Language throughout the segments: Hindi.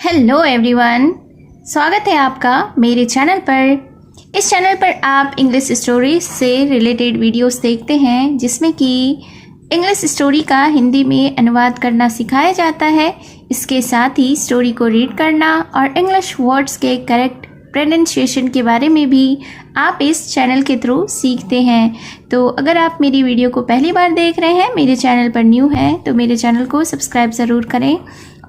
हेलो एवरीवन, स्वागत है आपका मेरे चैनल पर। इस चैनल पर आप इंग्लिश स्टोरी से रिलेटेड वीडियोस देखते हैं जिसमें कि इंग्लिश स्टोरी का हिंदी में अनुवाद करना सिखाया जाता है। इसके साथ ही स्टोरी को रीड करना और इंग्लिश वर्ड्स के करेक्ट प्रोनाउंसिएशन के बारे में भी आप इस चैनल के थ्रू सीखते हैं। तो अगर आप मेरी वीडियो को पहली बार देख रहे हैं, मेरे चैनल पर न्यू हैं, तो मेरे चैनल को सब्सक्राइब ज़रूर करें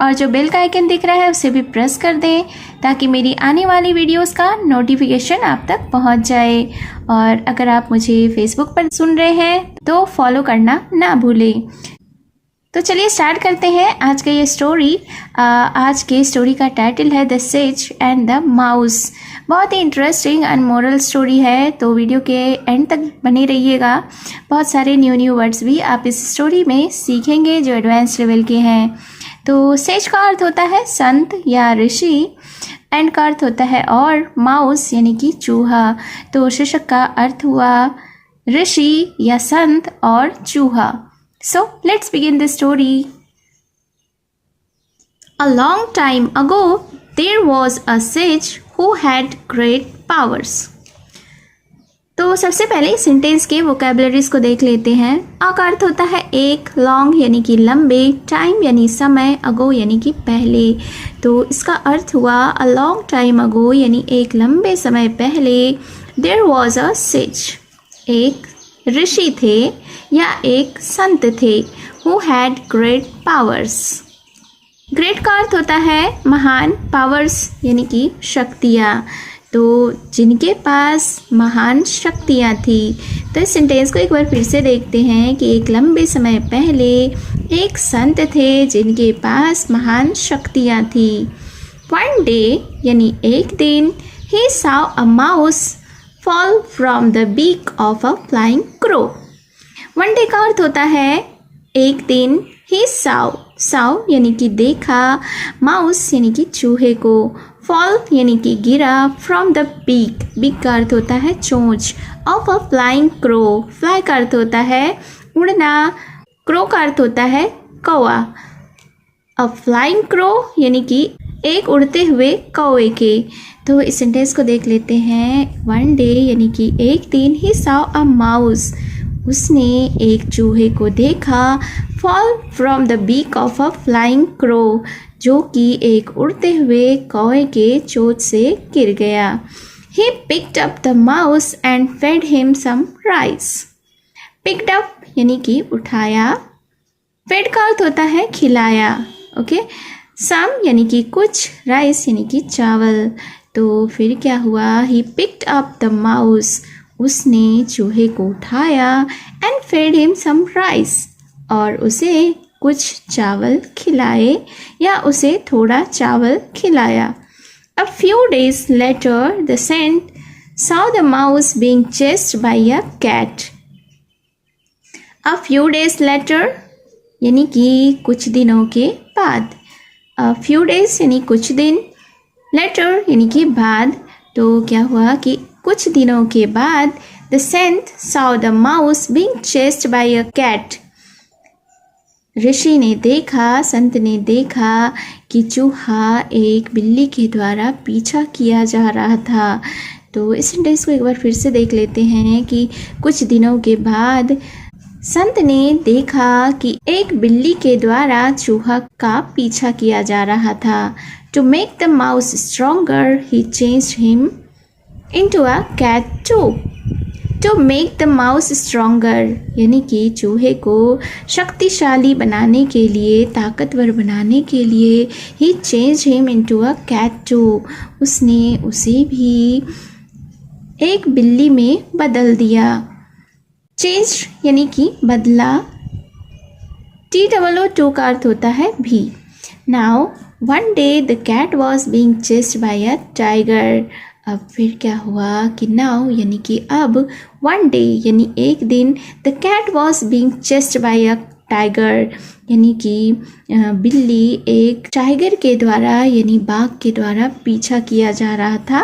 और जो बेल का आइकन दिख रहा है उसे भी प्रेस कर दें ताकि मेरी आने वाली वीडियोस का नोटिफिकेशन आप तक पहुंच जाए। और अगर आप मुझे फेसबुक पर सुन रहे हैं तो फॉलो करना ना भूलें। तो चलिए स्टार्ट करते हैं आज का ये स्टोरी। आज के स्टोरी का टाइटल है the sage and the mouse. बहुत ही इंटरेस्टिंग एंड मोरल स्टोरी है, तो वीडियो के एंड तक बने रहिएगा। बहुत सारे न्यू वर्ड्स भी आप इस स्टोरी में सीखेंगे जो एडवांस लेवल के हैं। तो सेज का अर्थ होता है संत या ऋषि, एंड का अर्थ होता है और, माउस यानी कि चूहा। तो शीर्षक का अर्थ हुआ ऋषि या संत और चूहा। So let's begin the story. A long time ago, there was a sage who had great powers. तो सबसे पहले सेंटेंस के वोकैबुलरीज को देख लेते हैं। आ का अर्थ होता है एक, लॉन्ग यानी कि लंबे, टाइम यानी समय, अगो यानी कि पहले। तो इसका अर्थ हुआ अ लॉन्ग टाइम अगो यानी एक लंबे समय पहले, देयर वॉज अ सेज, एक ऋषि थे या एक संत थे, who had great powers. Great का अर्थ होता है महान, पावर्स यानी कि शक्तियाँ। तो जिनके पास महान शक्तियाँ थी। तो इस सेंटेंस को एक बार फिर से देखते हैं कि एक लंबे समय पहले एक संत थे जिनके पास महान शक्तियाँ थी। वन डे यानी एक दिन, ही saw a mouse fall from the beak of a flying crow. One day का अर्थ होता है एक दिन, ही saw यानी कि देखा, माउस यानी कि चूहे को, फॉल यानी कि गिरा, फ्रॉम द बीक का अर्थ होता है चोंच, of a flying crow, fly का अर्थ होता है उड़ना, क्रो का अर्थ होता है कौवा। अ फ्लाइंग क्रो यानी कि एक उड़ते हुए कौवे के। तो इस सेंटेंस को देख लेते हैं। वन डे यानी कि एक दिन, ही saw अ माउस, उसने एक चूहे को देखा, fall from the beak of a flying crow, जो कि एक उड़ते हुए कौवे के चोंच से गिर गया। He picked up the mouse and fed him some rice. Picked up यानी कि उठाया, फेड का अर्थ होता है खिलाया, ओके। सम यानी कि कुछ, राइस यानी कि चावल। तो फिर क्या हुआ, he picked up the mouse, उसने चूहे को उठाया, and fed him some rice, और उसे कुछ चावल खिलाए या उसे थोड़ा चावल खिलाया। A few days later, the saint saw the mouse being chased by a cat. A few days later यानी कि कुछ दिनों के बाद। A few days यानी कुछ दिन, later यानी कि बाद। तो क्या हुआ कि कुछ दिनों के बाद the saint saw the mouse being chased by a cat. ऋषि ने देखा, संत ने देखा कि चूहा एक बिल्ली के द्वारा पीछा किया जा रहा था। तो इस सेंटेंस को एक बार फिर से देख लेते हैं कि कुछ दिनों के बाद संत ने देखा कि एक बिल्ली के द्वारा चूहा का पीछा किया जा रहा था। To make the mouse stronger, he changed him into a cat too. To make the mouse stronger यानी कि चूहे को शक्तिशाली बनाने के लिए, ताकतवर बनाने के लिए, he changed him into a cat too. उसने उसे भी एक बिल्ली में बदल दिया। Changed यानी कि बदला, TOO का अर्थ होता है भी। Now one day the cat was being chased by a tiger. अब फिर क्या हुआ कि नाउ यानी कि अब, वन डे यानी एक दिन, the cat was being chased by a tiger यानी कि बिल्ली एक टाइगर के द्वारा यानी बाघ के द्वारा पीछा किया जा रहा था,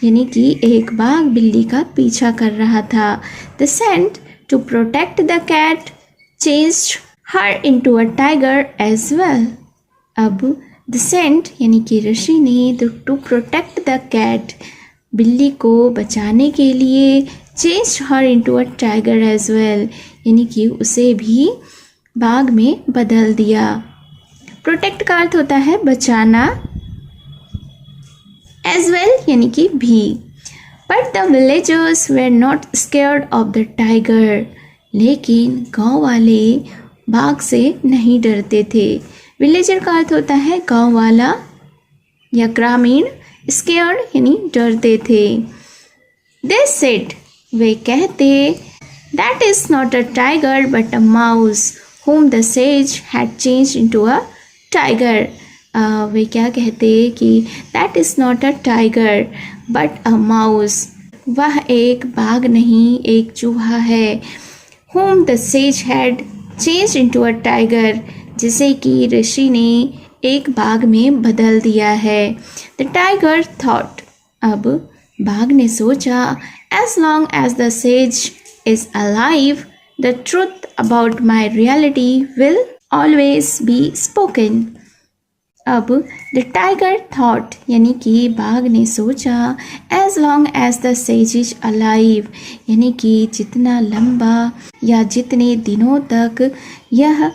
यानी कि एक बाघ बिल्ली का पीछा कर रहा था। The saint to protect the cat changed her into a tiger as well. अब द सेंट यानी कि ऋषि ने टू प्रोटेक्ट द कैट, बिल्ली को बचाने के लिए change her into a tiger as well, यानी कि उसे भी बाघ में बदल दिया। प्रोटेक्ट का अर्थ होता है बचाना, एज वेल यानी कि भी। But the villagers were not scared of the tiger, लेकिन गांव वाले बाघ से नहीं डरते थे। विलेजर का अर्थ होता है गांव वाला या ग्रामीण, स्केयर्ड यानी डरते थे। दे सेड, वे कहते, that is not a tiger but a mouse whom the sage had changed into a tiger। वे क्या कहते कि that is not a tiger but a mouse, वह एक बाघ नहीं एक चूहा है। whom the sage had changed into a tiger, जिसे कि ऋषि ने एक बाघ में बदल दिया है। the tiger thought, अब बाघ ने सोचा, as long as the sage is alive, the truth about my reality will always be spoken। अब the tiger thought यानी कि बाघ ने सोचा, as long as the sage is alive, यानी कि जितना लंबा या जितने दिनों तक यह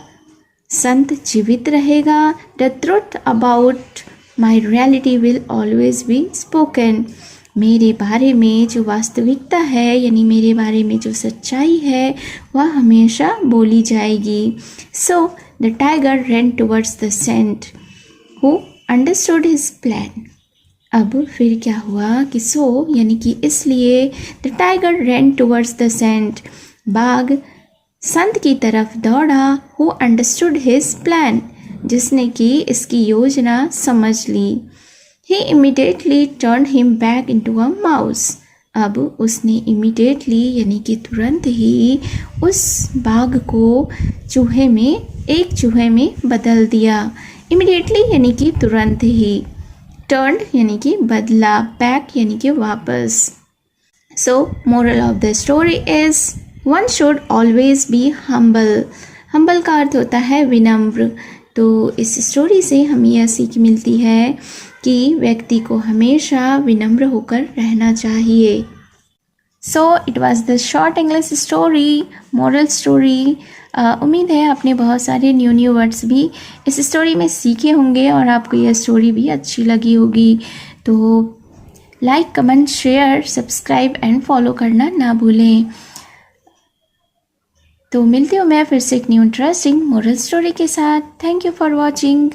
संत जीवित रहेगा, the truth about my reality will always be spoken, मेरे बारे में जो वास्तविकता है यानी मेरे बारे में जो सच्चाई है वह हमेशा बोली जाएगी। So the tiger ran towards the saint who understood his plan। अब फिर क्या हुआ कि यानी कि इसलिए the tiger ran towards the saint, बाघ संत की तरफ दौड़ा, who understood his plan, जिसने कि इसकी योजना समझ ली। He immediately turned him back into a mouse। अब उसने immediately यानी कि तुरंत ही उस बाघ को एक चूहे में बदल दिया। Immediately यानी कि तुरंत ही, turned यानी कि बदला, back यानी कि वापस। So moral of the story is one should always be humble। humble का अर्थ होता है विनम्र। तो इस स्टोरी से हमें यह सीख मिलती है कि व्यक्ति को हमेशा विनम्र होकर रहना चाहिए। So it was the short English story, moral story. उम्मीद है आपने बहुत सारे न्यू वर्ड्स भी इस स्टोरी में सीखे होंगे और आपको यह स्टोरी भी अच्छी लगी होगी। तो like, comment, share, subscribe and follow करना ना भूलें। तो मिलती हूँ मैं फिर से एक न्यू इंटरेस्टिंग मॉरल स्टोरी के साथ। Thank you for watching.